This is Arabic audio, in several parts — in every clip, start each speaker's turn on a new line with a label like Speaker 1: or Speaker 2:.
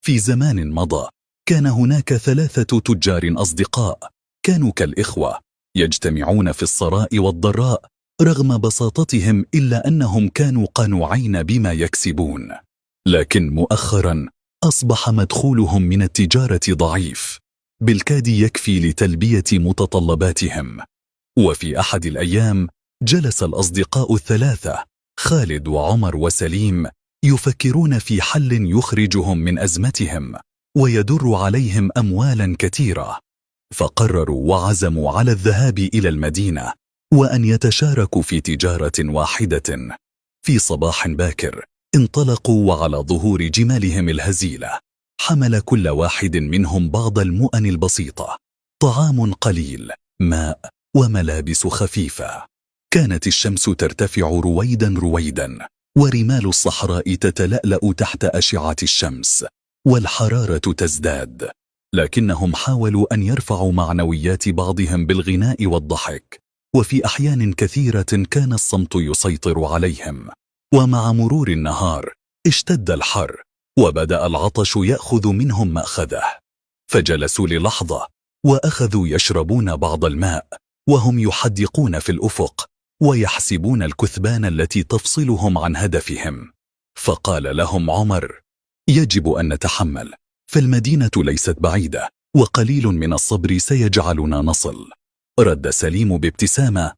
Speaker 1: في زمان مضى كان هناك 3 تجار أصدقاء كانوا كالإخوة، يجتمعون في السراء والضراء رغم بساطتهم، إلا أنهم كانوا قنوعين بما يكسبون. لكن مؤخرا أصبح مدخولهم من التجارة ضعيف، بالكاد يكفي لتلبية متطلباتهم. وفي أحد الأيام جلس الأصدقاء ال3 خالد وعمر وسليم يفكرون في حل يخرجهم من أزمتهم ويدر عليهم أموالا كثيرة، فقرروا وعزموا على الذهاب إلى المدينة وأن يتشاركوا في تجارة واحدة. في صباح باكر انطلقوا، وعلى ظهور جمالهم الهزيلة حمل كل واحد منهم بعض المؤن البسيطة، طعام قليل، ماء، وملابس خفيفة. كانت الشمس ترتفع رويدا رويدا، ورمال الصحراء تتلألأ تحت أشعة الشمس، والحرارة تزداد، لكنهم حاولوا أن يرفعوا معنويات بعضهم بالغناء والضحك، وفي أحيان كثيرة كان الصمت يسيطر عليهم. ومع مرور النهار اشتد الحر، وبدأ العطش يأخذ منهم مأخذه، فجلسوا للحظة وأخذوا يشربون بعض الماء وهم يحدقون في الأفق ويحسبون الكثبان التي تفصلهم عن هدفهم. فقال لهم عمر: يجب أن نتحمل، فالمدينة ليست بعيدة، وقليل من الصبر سيجعلنا نصل. رد سليم بابتسامة: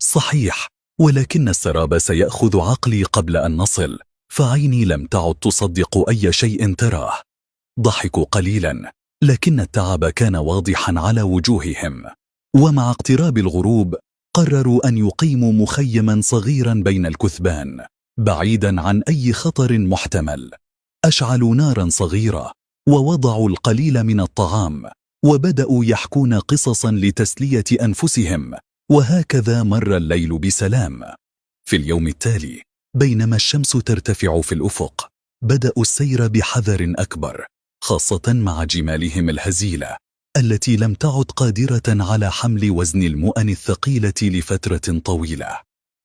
Speaker 1: صحيح، ولكن السراب سيأخذ عقلي قبل أن نصل، فعيني لم تعد تصدق أي شيء تراه. ضحكوا قليلا، لكن التعب كان واضحا على وجوههم. ومع اقتراب الغروب قرروا أن يقيموا مخيما صغيرا بين الكثبان بعيدا عن أي خطر محتمل. أشعلوا نارا صغيرة ووضعوا القليل من الطعام، وبدأوا يحكون قصصا لتسلية أنفسهم، وهكذا مر الليل بسلام. في اليوم التالي بينما الشمس ترتفع في الأفق بدأوا السير بحذر أكبر، خاصة مع جمالهم الهزيلة التي لم تعد قادرة على حمل وزن المؤن الثقيلة لفترة طويلة.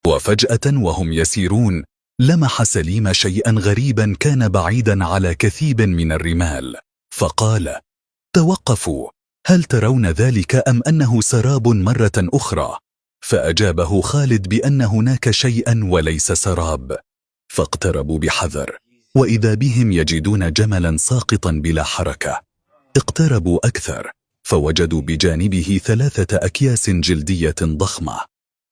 Speaker 1: وفجأة وهم يسيرون لمح سليم شيئا غريبا كان بعيدا على كثيب من الرمال، فقال: توقفوا، هل ترون ذلك أم أنه سراب مرة أخرى؟ فأجابه خالد بأن هناك شيئا وليس سراب. فاقتربوا بحذر، وإذا بهم يجدون جملا ساقطا بلا حركة. اقتربوا أكثر، فوجدوا بجانبه 3 أكياس جلدية ضخمة.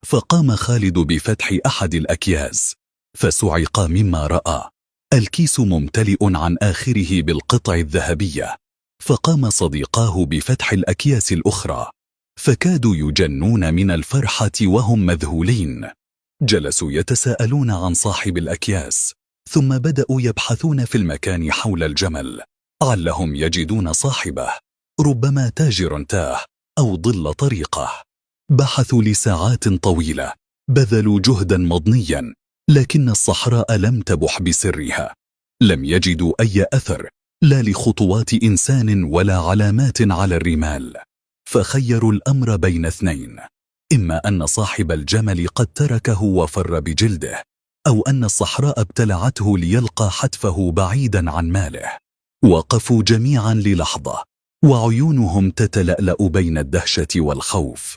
Speaker 1: فقام خالد بفتح أحد الأكياس، فسعق مما رأى، الكيس ممتلئ عن آخره بالقطع الذهبية. فقام صديقاه بفتح الأكياس الأخرى، فكادوا يجنون من الفرحة وهم مذهولين. جلسوا يتساءلون عن صاحب الأكياس، ثم بدأوا يبحثون في المكان حول الجمل علهم يجدون صاحبه، ربما تاجر تاه أو ضل طريقه. بحثوا لساعات طويلة، بذلوا جهدا مضنيا، لكن الصحراء لم تبح بسرها. لم يجدوا أي أثر، لا لخطوات إنسان ولا علامات على الرمال. فخيروا الأمر بين 2: إما أن صاحب الجمل قد تركه وفر بجلده، أو أن الصحراء ابتلعته ليلقى حتفه بعيدا عن ماله. وقفوا جميعا للحظة وعيونهم تتلألأ بين الدهشة والخوف،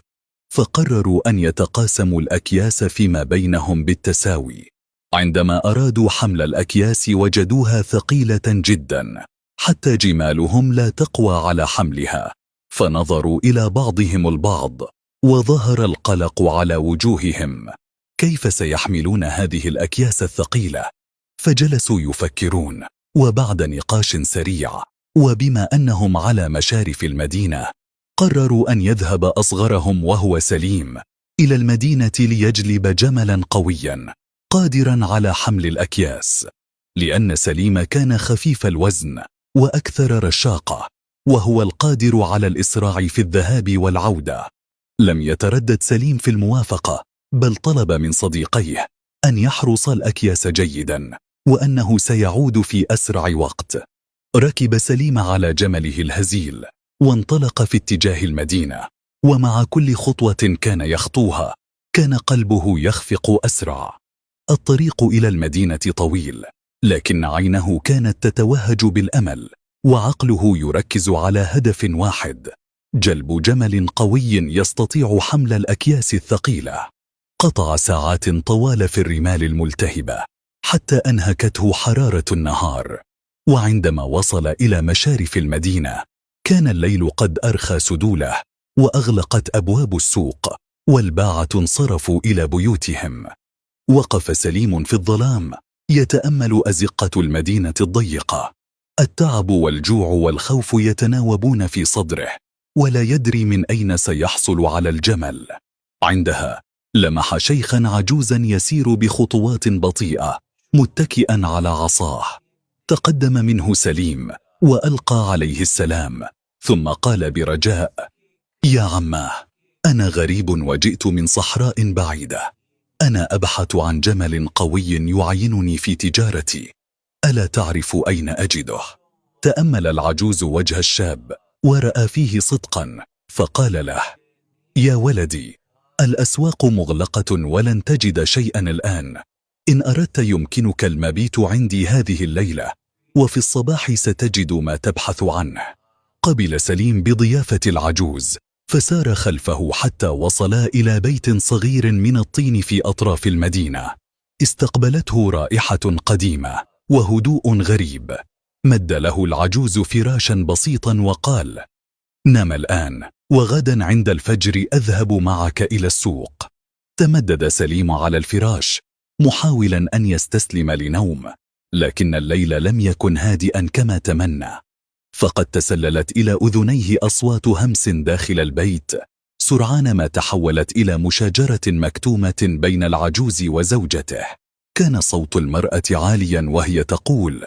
Speaker 1: فقرروا أن يتقاسموا الأكياس فيما بينهم بالتساوي. عندما أرادوا حمل الأكياس وجدوها ثقيلة جدا، حتى جمالهم لا تقوى على حملها، فنظروا إلى بعضهم البعض وظهر القلق على وجوههم. كيف سيحملون هذه الأكياس الثقيلة؟ فجلسوا يفكرون، وبعد نقاش سريع، وبما أنهم على مشارف المدينة، قرروا أن يذهب أصغرهم وهو سليم إلى المدينة ليجلب جملا قويا قادرا على حمل الأكياس، لأن سليم كان خفيف الوزن وأكثر رشاقة، وهو القادر على الإسراع في الذهاب والعودة. لم يتردد سليم في الموافقة، بل طلب من صديقيه أن يحرس الأكياس جيدا، وأنه سيعود في أسرع وقت. ركب سليم على جمله الهزيل وانطلق في اتجاه المدينة، ومع كل خطوة كان يخطوها كان قلبه يخفق أسرع. الطريق إلى المدينة طويل، لكن عينه كانت تتوهج بالأمل، وعقله يركز على هدف واحد: جلب جمل قوي يستطيع حمل الأكياس الثقيلة. قطع ساعات طوال في الرمال الملتهبة حتى أنهكته حرارة النهار، وعندما وصل إلى مشارف المدينة كان الليل قد أرخى سدوله، وأغلقت أبواب السوق، والباعة انصرفوا إلى بيوتهم. وقف سليم في الظلام يتأمل أزقة المدينة الضيقة. التعب والجوع والخوف يتناوبون في صدره، ولا يدري من أين سيحصل على الجمل. عندها لمح شيخا عجوزا يسير بخطوات بطيئة متكئا على عصاه. تقدم منه سليم وألقى عليه السلام، ثم قال برجاء: يا عماه، أنا غريب وجئت من صحراء بعيدة. أنا أبحث عن جمل قوي يعينني في تجارتي، ألا تعرف أين أجده؟ تأمل العجوز وجه الشاب ورأى فيه صدقا، فقال له: يا ولدي، الأسواق مغلقة ولن تجد شيئا الآن. إن أردت يمكنك المبيت عندي هذه الليلة، وفي الصباح ستجد ما تبحث عنه. قبل سليم بضيافة العجوز، فسار خلفه حتى وصلا إلى بيت صغير من الطين في أطراف المدينة. استقبلته رائحة قديمة وهدوء غريب. مد له العجوز فراشا بسيطا وقال: نام الآن، وغدا عند الفجر أذهب معك إلى السوق. تمدد سليم على الفراش محاولا أن يستسلم لنوم، لكن الليل لم يكن هادئا كما تمنى، فقد تسللت إلى أذنيه أصوات همس داخل البيت، سرعان ما تحولت إلى مشاجرة مكتومة بين العجوز وزوجته. كان صوت المرأة عاليا وهي تقول: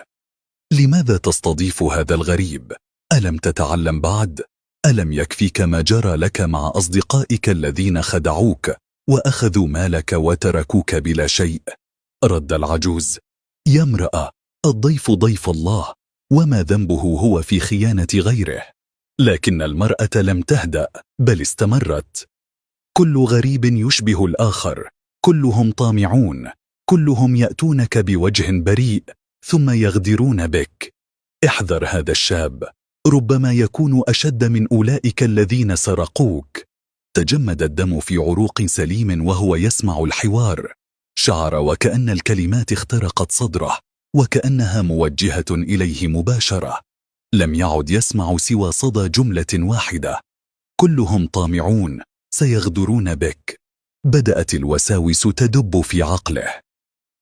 Speaker 1: لماذا تستضيف هذا الغريب؟ ألم تتعلم بعد؟ ألم يكفيك ما جرى لك مع أصدقائك الذين خدعوك وأخذوا مالك وتركوك بلا شيء؟ رد العجوز: يا امرأة، الضيف ضيف الله، وما ذنبه هو في خيانة غيره. لكن المرأة لم تهدأ، بل استمرت: كل غريب يشبه الآخر، كلهم طامعون، كلهم يأتونك بوجه بريء ثم يغدرون بك. احذر هذا الشاب، ربما يكون أشد من أولئك الذين سرقوك. تجمد الدم في عروق سليم وهو يسمع الحوار. شعر وكأن الكلمات اخترقت صدره، وكأنها موجهة إليه مباشرة. لم يعد يسمع سوى صدى جملة واحدة: كلهم طامعون، سيغدرون بك. بدأت الوساوس تدب في عقله: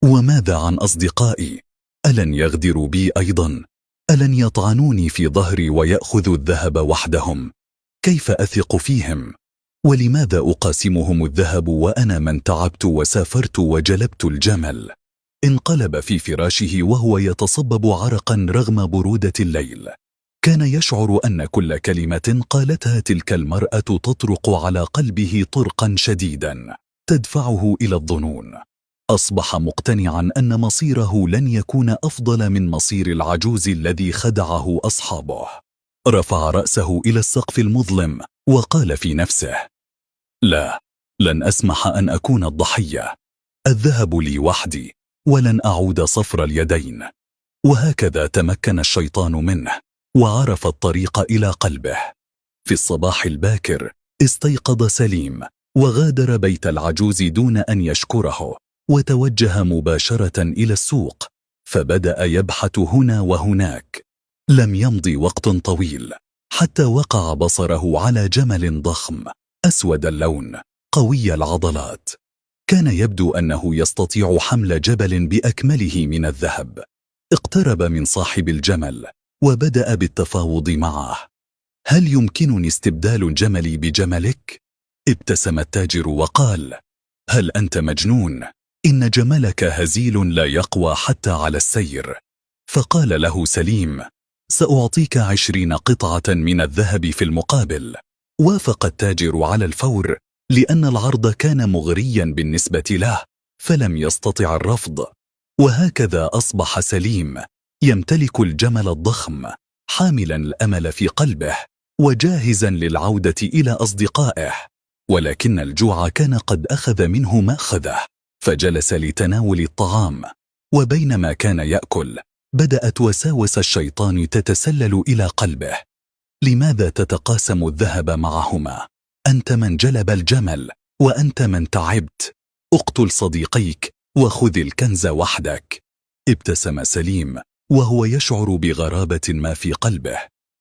Speaker 1: وماذا عن أصدقائي؟ ألن يغدروا بي أيضا؟ ألن يطعنوني في ظهري ويأخذوا الذهب وحدهم؟ كيف أثق فيهم؟ ولماذا أقاسمهم الذهب وأنا من تعبت وسافرت وجلبت الجمل؟ انقلب في فراشه وهو يتصبب عرقا رغم برودة الليل. كان يشعر أن كل كلمة قالتها تلك المرأة تطرق على قلبه طرقا شديدا تدفعه إلى الظنون. أصبح مقتنعا أن مصيره لن يكون أفضل من مصير العجوز الذي خدعه أصحابه. رفع رأسه إلى السقف المظلم وقال في نفسه: لا، لن أسمح أن أكون الضحية. الذهب لي وحدي، ولن أعود صفر اليدين. وهكذا تمكن الشيطان منه وعرف الطريق إلى قلبه. في الصباح الباكر استيقظ سليم وغادر بيت العجوز دون أن يشكره، وتوجه مباشرة إلى السوق، فبدأ يبحث هنا وهناك. لم يمضي وقت طويل حتى وقع بصره على جمل ضخم أسود اللون قوي العضلات. كان يبدو أنه يستطيع حمل جبل بأكمله من الذهب. اقترب من صاحب الجمل وبدأ بالتفاوض معه: هل يمكنني استبدال جملي بجملك؟ ابتسم التاجر وقال: هل أنت مجنون؟ إن جملك هزيل لا يقوى حتى على السير. فقال له سليم: سأعطيك 20 قطعة من الذهب في المقابل. وافق التاجر على الفور، لأن العرض كان مغريا بالنسبة له، فلم يستطع الرفض. وهكذا أصبح سليم يمتلك الجمل الضخم، حاملا الأمل في قلبه وجاهزا للعودة إلى أصدقائه. ولكن الجوع كان قد أخذ منه مأخذه، فجلس لتناول الطعام. وبينما كان يأكل، بدأت وساوس الشيطان تتسلل إلى قلبه. لماذا تتقاسم الذهب معهما؟ أنت من جلب الجمل وأنت من تعبت. اقتل صديقيك وخذ الكنز وحدك. ابتسم سليم وهو يشعر بغرابة ما في قلبه،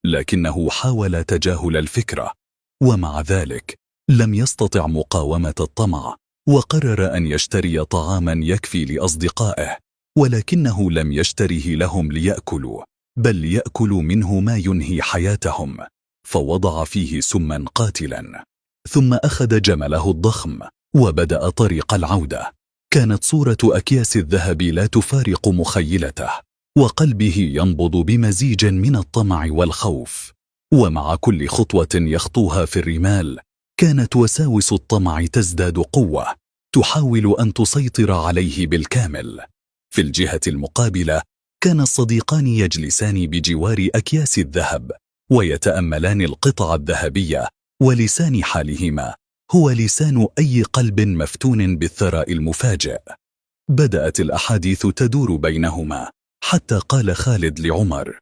Speaker 1: لكنه حاول تجاهل الفكرة، ومع ذلك لم يستطع مقاومة الطمع، وقرر أن يشتري طعاما يكفي لأصدقائه، ولكنه لم يشتره لهم ليأكلوا، بل ليأكلوا منه ما ينهي حياتهم، فوضع فيه سما قاتلا. ثم أخذ جمله الضخم وبدأ طريق العودة. كانت صورة أكياس الذهب لا تفارق مخيلته، وقلبه ينبض بمزيج من الطمع والخوف. ومع كل خطوة يخطوها في الرمال كانت وساوس الطمع تزداد قوة، تحاول أن تسيطر عليه بالكامل. في الجهة المقابلة كان الصديقان يجلسان بجوار أكياس الذهب ويتأملان القطع الذهبية، ولسان حالهما هو لسان أي قلب مفتون بالثراء المفاجئ. بدأت الأحاديث تدور بينهما، حتى قال خالد لعمر: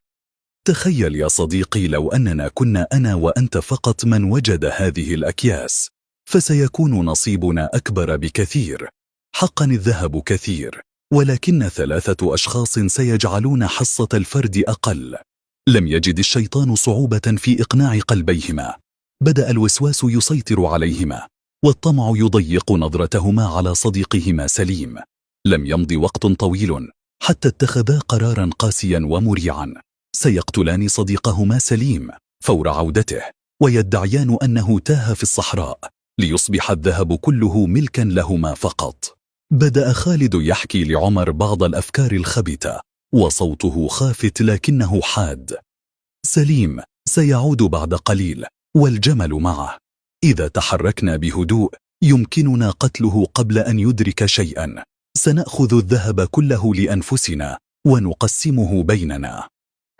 Speaker 1: تخيل يا صديقي لو أننا كنا أنا وأنت فقط من وجد هذه الأكياس، فسيكون نصيبنا أكبر بكثير. حقا الذهب كثير، ولكن 3 أشخاص سيجعلون حصة الفرد أقل. لم يجد الشيطان صعوبة في إقناع قلبيهما. بدأ الوسواس يسيطر عليهما، والطمع يضيق نظرتهما على صديقهما سليم. لم يمض وقت طويل حتى اتخذا قرارا قاسيا ومريعا: سيقتلان صديقهما سليم فور عودته، ويدعيان أنه تاه في الصحراء ليصبح الذهب كله ملكا لهما فقط. بدأ خالد يحكي لعمر بعض الأفكار الخبيثة، وصوته خافت لكنه حاد: سليم سيعود بعد قليل والجمل معه. إذا تحركنا بهدوء يمكننا قتله قبل أن يدرك شيئا. سنأخذ الذهب كله لأنفسنا ونقسمه بيننا.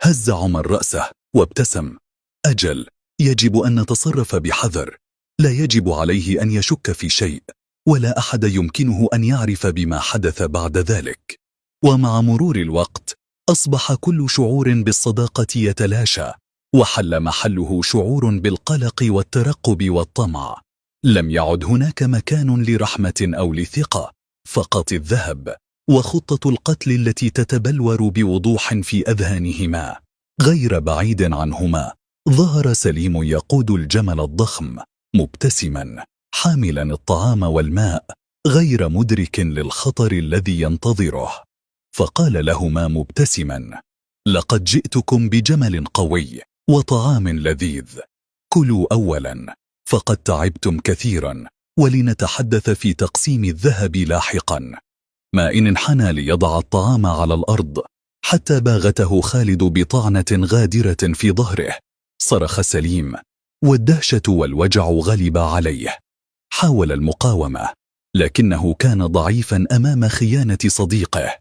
Speaker 1: هز عمر رأسه وابتسم: أجل، يجب أن نتصرف بحذر. لا يجب عليه أن يشك في شيء، ولا أحد يمكنه أن يعرف بما حدث بعد ذلك. ومع مرور الوقت أصبح كل شعور بالصداقة يتلاشى، وحل محله شعور بالقلق والترقب والطمع. لم يعد هناك مكان لرحمة أو لثقة، فقط الذهب وخطة القتل التي تتبلور بوضوح في أذهانهما. غير بعيد عنهما ظهر سليم يقود الجمل الضخم مبتسما، حاملا الطعام والماء، غير مدرك للخطر الذي ينتظره. فقال لهما مبتسما: لقد جئتكم بجمل قوي وطعام لذيذ، كلوا أولا، فقد تعبتم كثيرا، ولنتحدث في تقسيم الذهب لاحقا. ما إن انحنى ليضع الطعام على الأرض حتى باغته خالد بطعنة غادرة في ظهره. صرخ سليم، والدهشة والوجع غلب عليه. حاول المقاومة، لكنه كان ضعيفا أمام خيانة صديقه.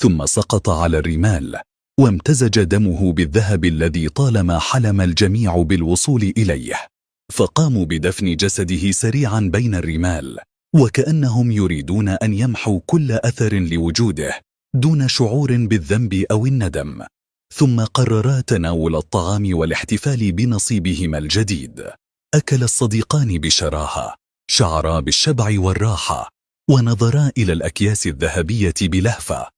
Speaker 1: ثم سقط على الرمال، وامتزج دمه بالذهب الذي طالما حلم الجميع بالوصول إليه. فقاموا بدفن جسده سريعا بين الرمال، وكأنهم يريدون أن يمحوا كل أثر لوجوده دون شعور بالذنب أو الندم. ثم قررا تناول الطعام والاحتفال بنصيبهما الجديد. أكل الصديقان بشراهة، شعرا بالشبع والراحة، ونظرا إلى الأكياس الذهبية بلهفة،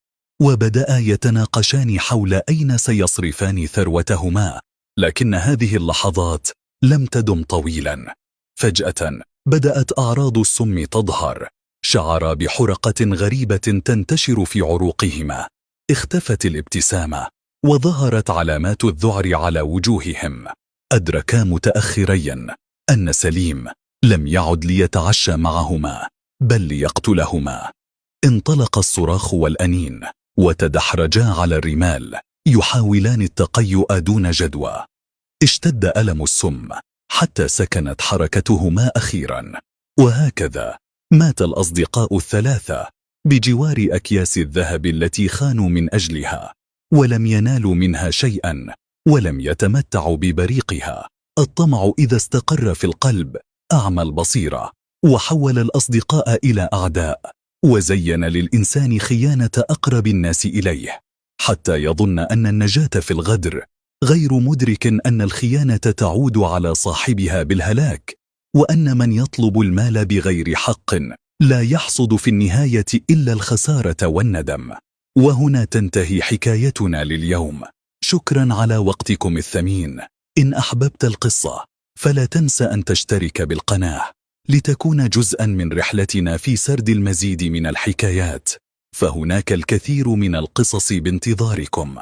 Speaker 1: وبدأا يتناقشان حول أين سيصرفان ثروتهما. لكن هذه اللحظات لم تدم طويلا. فجأة بدأت أعراض السم تظهر. شعرا بحرقة غريبة تنتشر في عروقهما. اختفت الابتسامة، وظهرت علامات الذعر على وجوههم. أدركا متأخريا أن سليم لم يعد ليتعشى معهما، بل ليقتلهما. انطلق الصراخ والأنين، وتدحرجا على الرمال يحاولان التقيؤ دون جدوى. اشتد ألم السم حتى سكنت حركتهما أخيرا. وهكذا مات الأصدقاء الثلاثة بجوار أكياس الذهب التي خانوا من أجلها، ولم ينالوا منها شيئا، ولم يتمتعوا ببريقها. الطمع إذا استقر في القلب أعمى البصيرة، وحول الأصدقاء إلى أعداء، وزين للإنسان خيانة أقرب الناس إليه. حتى يظن أن النجاة في الغدر، غير مدرك أن الخيانة تعود على صاحبها بالهلاك، وأن من يطلب المال بغير حق لا يحصد في النهاية إلا الخسارة والندم. وهنا تنتهي حكايتنا لليوم. شكرا على وقتكم الثمين. إن أحببت القصة فلا تنسى أن تشترك بالقناة لتكون جزءا من رحلتنا في سرد المزيد من الحكايات، فهناك الكثير من القصص بانتظاركم.